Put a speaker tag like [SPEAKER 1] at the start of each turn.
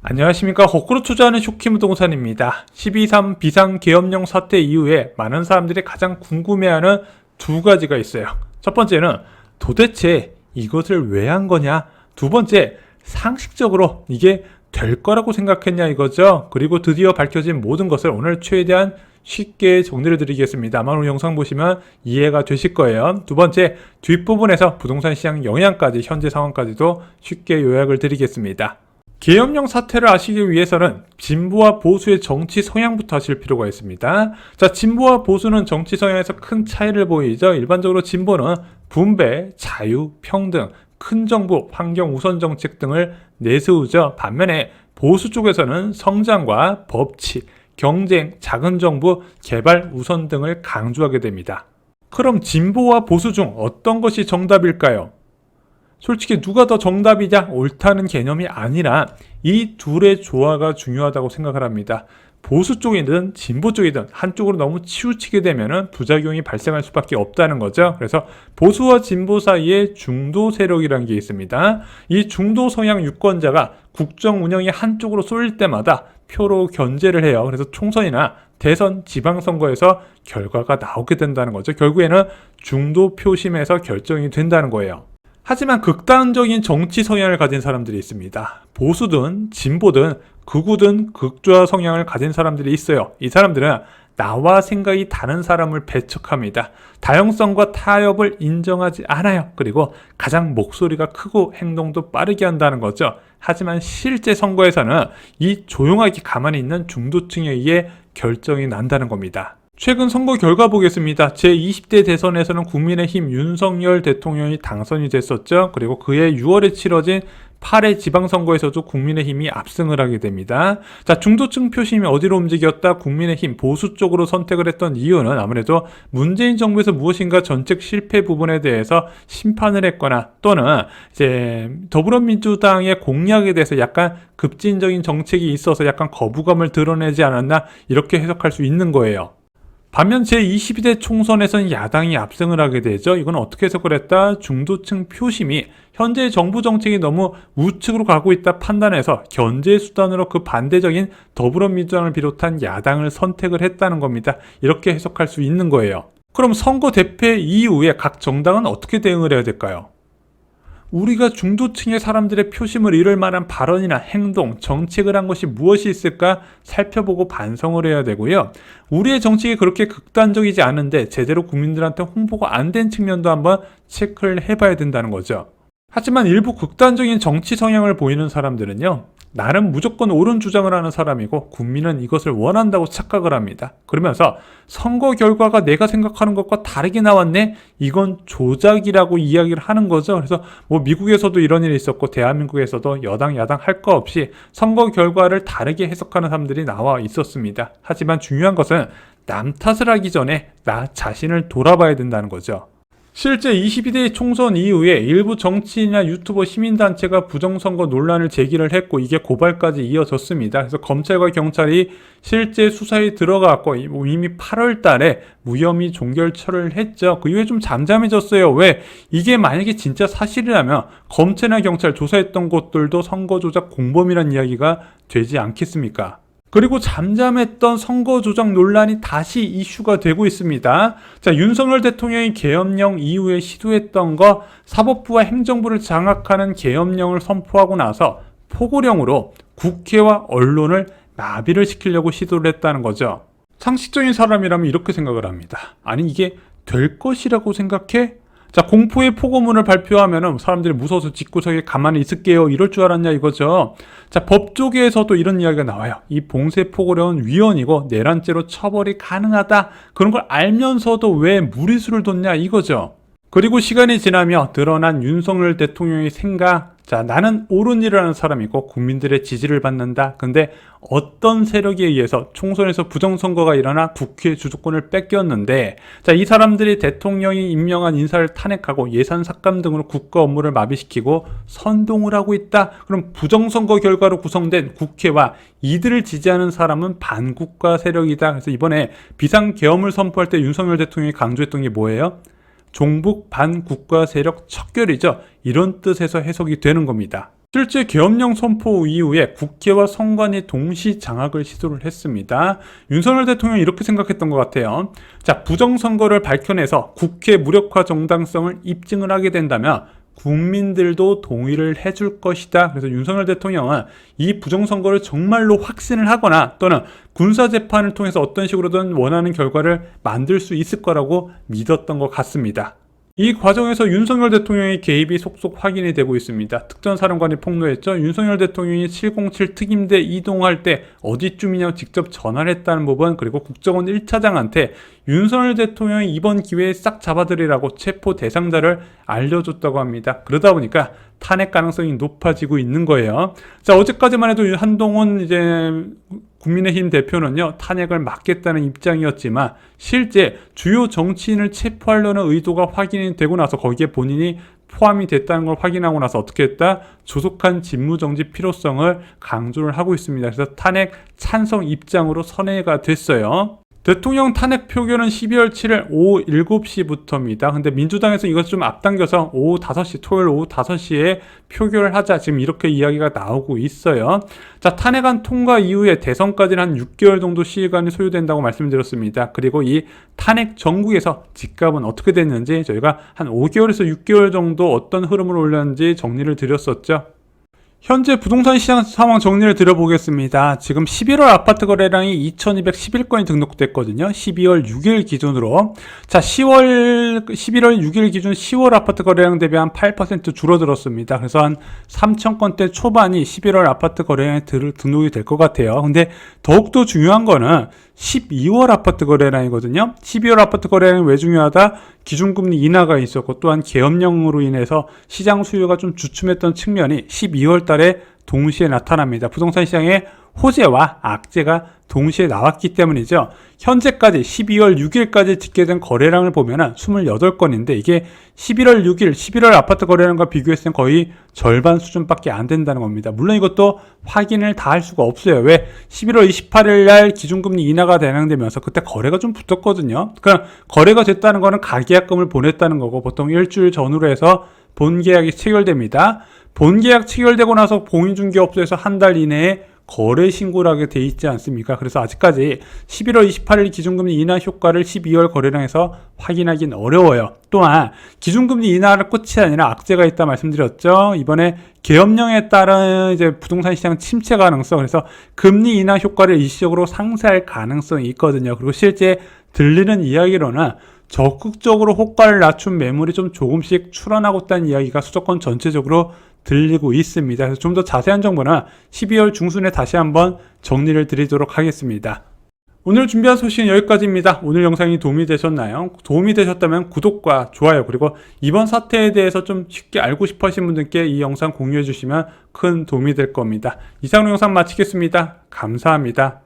[SPEAKER 1] 안녕하십니까. 거꾸로 투자하는 쇼키무동산입니다. 12.3 비상계엄령 사태 이후에 많은 사람들이 가장 궁금해하는 두 가지가 있어요. 첫 번째는 도대체 이것을 왜 한 거냐? 두 번째, 상식적으로 이게 될 거라고 생각했냐 이거죠. 그리고 드디어 밝혀진 모든 것을 오늘 최대한 쉽게 정리를 드리겠습니다. 아마 오늘 영상 보시면 이해가 되실 거예요. 두 번째, 뒷부분에서 부동산 시장 영향까지, 현재 상황까지도 쉽게 요약을 드리겠습니다. 계엄령 사태를 아시기 위해서는 진보와 보수의 정치 성향부터 아실 필요가 있습니다. 자, 진보와 보수는 정치 성향에서 큰 차이를 보이죠. 일반적으로 진보는 분배, 자유, 평등, 큰 정부, 환경 우선 정책 등을 내세우죠. 반면에 보수 쪽에서는 성장과 법치, 경쟁, 작은 정부, 개발 우선 등을 강조하게 됩니다. 그럼 진보와 보수 중 어떤 것이 정답일까요? 솔직히 누가 더 정답이냐 옳다는 개념이 아니라 이 둘의 조화가 중요하다고 생각을 합니다. 보수 쪽이든 진보 쪽이든 한쪽으로 너무 치우치게 되면 부작용이 발생할 수밖에 없다는 거죠. 그래서 보수와 진보 사이에 중도 세력이라는 게 있습니다. 이 중도 성향 유권자가 국정 운영이 한쪽으로 쏠릴 때마다 표로 견제를 해요. 그래서 총선이나 대선, 지방선거에서 결과가 나오게 된다는 거죠. 결국에는 중도 표심에서 결정이 된다는 거예요. 하지만 극단적인 정치 성향을 가진 사람들이 있습니다. 보수든 진보든 극우든 극좌 성향을 가진 사람들이 있어요. 이 사람들은 나와 생각이 다른 사람을 배척합니다. 다양성과 타협을 인정하지 않아요. 그리고 가장 목소리가 크고 행동도 빠르게 한다는 거죠. 하지만 실제 선거에서는 이 조용하게 가만히 있는 중도층에 의해 결정이 난다는 겁니다. 최근 선거 결과 보겠습니다. 제20대 대선에서는 국민의힘 윤석열 대통령이 당선이 됐었죠. 그리고 그해 6월에 치러진 8회 지방선거에서도 국민의힘이 압승을 하게 됩니다. 자, 중도층 표심이 어디로 움직였다? 국민의힘 보수 쪽으로 선택을 했던 이유는 아무래도 문재인 정부에서 무엇인가 정책 실패 부분에 대해서 심판을 했거나 또는 이제 더불어민주당의 공약에 대해서 약간 급진적인 정책이 있어서 약간 거부감을 드러내지 않았나 이렇게 해석할 수 있는 거예요. 반면 제22대 총선에서는 야당이 압승을 하게 되죠. 이건 어떻게 해석을 했다? 중도층 표심이 현재 정부 정책이 너무 우측으로 가고 있다 판단해서 견제 수단으로 그 반대적인 더불어민주당을 비롯한 야당을 선택을 했다는 겁니다. 이렇게 해석할 수 있는 거예요. 그럼 선거 대패 이후에 각 정당은 어떻게 대응을 해야 될까요? 우리가 중도층의 사람들의 표심을 잃을 만한 발언이나 행동, 정책을 한 것이 무엇이 있을까 살펴보고 반성을 해야 되고요. 우리의 정책이 그렇게 극단적이지 않은데 제대로 국민들한테 홍보가 안 된 측면도 한번 체크를 해봐야 된다는 거죠. 하지만 일부 극단적인 정치 성향을 보이는 사람들은요, 나는 무조건 옳은 주장을 하는 사람이고 국민은 이것을 원한다고 착각을 합니다. 그러면서 선거 결과가 내가 생각하는 것과 다르게 나왔네? 이건 조작이라고 이야기를 하는 거죠. 그래서 뭐 미국에서도 이런 일이 있었고 대한민국에서도 여당 야당 할 거 없이 선거 결과를 다르게 해석하는 사람들이 나와 있었습니다. 하지만 중요한 것은 남 탓을 하기 전에 나 자신을 돌아봐야 된다는 거죠. 실제 22대 총선 이후에 일부 정치인이나 유튜버 시민단체가 부정선거 논란을 제기를 했고 이게 고발까지 이어졌습니다. 그래서 검찰과 경찰이 실제 수사에 들어갔고 이미 8월 달에 무혐의 종결처를 했죠. 그 이후에 좀 잠잠해졌어요. 왜? 이게 만약에 진짜 사실이라면 검찰이나 경찰 조사했던 곳들도 선거 조작 공범이라는 이야기가 되지 않겠습니까? 그리고 잠잠했던 선거 조작 논란이 다시 이슈가 되고 있습니다. 자, 윤석열 대통령이 계엄령 이후에 시도했던 거 사법부와 행정부를 장악하는 계엄령을 선포하고 나서 포고령으로 국회와 언론을 마비를 시키려고 시도를 했다는 거죠. 상식적인 사람이라면 이렇게 생각을 합니다. 아니 이게 될 것이라고 생각해? 자, 공포의 포고문을 발표하면 사람들이 무서워서 집구석에 가만히 있을게요 이럴 줄 알았냐 이거죠. 자, 법조계에서도 이런 이야기가 나와요. 이 봉쇄포고령은 위헌이고 내란죄로 처벌이 가능하다. 그런 걸 알면서도 왜 무리수를 뒀냐 이거죠. 그리고 시간이 지나며 드러난 윤석열 대통령의 생각, 자, 나는 옳은 일을 하는 사람이고 국민들의 지지를 받는다. 근데 어떤 세력에 의해서 총선에서 부정선거가 일어나 국회 주도권을 뺏겼는데, 자, 이 사람들이 대통령이 임명한 인사를 탄핵하고 예산 삭감 등으로 국가 업무를 마비시키고 선동을 하고 있다. 그럼 부정선거 결과로 구성된 국회와 이들을 지지하는 사람은 반국가 세력이다. 그래서 이번에 비상계엄을 선포할 때 윤석열 대통령이 강조했던 게 뭐예요? 종북 반국가 세력 척결이죠. 이런 뜻에서 해석이 되는 겁니다. 실제 계엄령 선포 이후에 국회와 선관위 동시 장악을 시도를 했습니다. 윤석열 대통령이 이렇게 생각했던 것 같아요. 자, 부정선거를 밝혀내서 국회 무력화 정당성을 입증을 하게 된다면 국민들도 동의를 해줄 것이다. 그래서 윤석열 대통령은 이 부정선거를 정말로 확신을 하거나 또는 군사재판을 통해서 어떤 식으로든 원하는 결과를 만들 수 있을 거라고 믿었던 것 같습니다. 이 과정에서 윤석열 대통령의 개입이 속속 확인이 되고 있습니다. 특전사령관이 폭로했죠. 윤석열 대통령이 707 특임대 이동할 때 어디쯤이냐고 직접 전화를 했다는 부분, 그리고 국정원 1차장한테 윤석열 대통령이 이번 기회에 싹 잡아들이라고 체포 대상자를 알려줬다고 합니다. 그러다 보니까 탄핵 가능성이 높아지고 있는 거예요. 자, 어제까지만 해도 한동훈 국민의힘 대표는요, 탄핵을 막겠다는 입장이었지만 실제 주요 정치인을 체포하려는 의도가 확인이 되고 나서 거기에 본인이 포함이 됐다는 걸 확인하고 나서 어떻게 했다? 조속한 직무정지 필요성을 강조를 하고 있습니다. 그래서 탄핵 찬성 입장으로 선회가 됐어요. 대통령 탄핵 표결은 12월 7일 오후 7시부터입니다. 근데 민주당에서 이것을 좀 앞당겨서 오후 5시, 토요일 오후 5시에 표결을 하자, 지금 이렇게 이야기가 나오고 있어요. 자, 탄핵안 통과 이후에 대선까지는 한 6개월 정도 시간이 소요된다고 말씀드렸습니다. 그리고 이 탄핵 전국에서 집값은 어떻게 됐는지 저희가 한 5개월에서 6개월 정도 어떤 흐름을 올렸는지 정리를 드렸었죠. 현재 부동산 시장 상황 정리를 드려보겠습니다. 지금 11월 아파트 거래량이 2211건이 등록됐거든요. 12월 6일 기준으로. 자, 11월 6일 기준 10월 아파트 거래량 대비 한 8% 줄어들었습니다. 그래서 한 3,000건대 초반이 11월 아파트 거래량에 등록이 될 것 같아요. 근데 더욱더 중요한 거는 12월 아파트 거래량이거든요. 12월 아파트 거래량이 왜 중요하다? 기준금리 인하가 있었고 또한 계엄령으로 인해서 시장 수요가 좀 주춤했던 측면이 12월 달에 동시에 나타납니다. 부동산 시장에 호재와 악재가 동시에 나왔기 때문이죠. 현재까지 12월 6일까지 집계된 거래량을 보면 28건인데 이게 11월 6일, 11월 아파트 거래량과 비교했을 땐 거의 절반 수준밖에 안 된다는 겁니다. 물론 이것도 확인을 다 할 수가 없어요. 왜? 11월 28일 날 기준금리 인하가 단행되면서 그때 거래가 좀 붙었거든요. 그러니까 거래가 됐다는 거는 가계약금을 보냈다는 거고 보통 일주일 전후로 해서 본계약이 체결됩니다. 본계약 체결되고 나서 공인중개업소에서 한 달 이내에 거래 신고를 하게 돼 있지 않습니까? 그래서 아직까지 11월 28일 기준금리 인하 효과를 12월 거래량에서 확인하기는 어려워요. 또한 기준금리 인하를 끝이 아니라 악재가 있다 말씀드렸죠. 이번에 계엄령에 따른 이제 부동산 시장 침체 가능성, 그래서 금리 인하 효과를 일시적으로 상쇄할 가능성이 있거든요. 그리고 실제 들리는 이야기로는 적극적으로 호가를 낮춘 매물이 좀 조금씩 출원하고 있다는 이야기가 수도권 전체적으로 들리고 있습니다. 그래서 좀 더 자세한 정보는 12월 중순에 다시 한번 정리를 드리도록 하겠습니다. 오늘 준비한 소식은 여기까지입니다. 오늘 영상이 도움이 되셨나요? 도움이 되셨다면 구독과 좋아요, 그리고 이번 사태에 대해서 좀 쉽게 알고 싶어 하신 분들께 이 영상 공유해 주시면 큰 도움이 될 겁니다. 이상으로 영상 마치겠습니다. 감사합니다.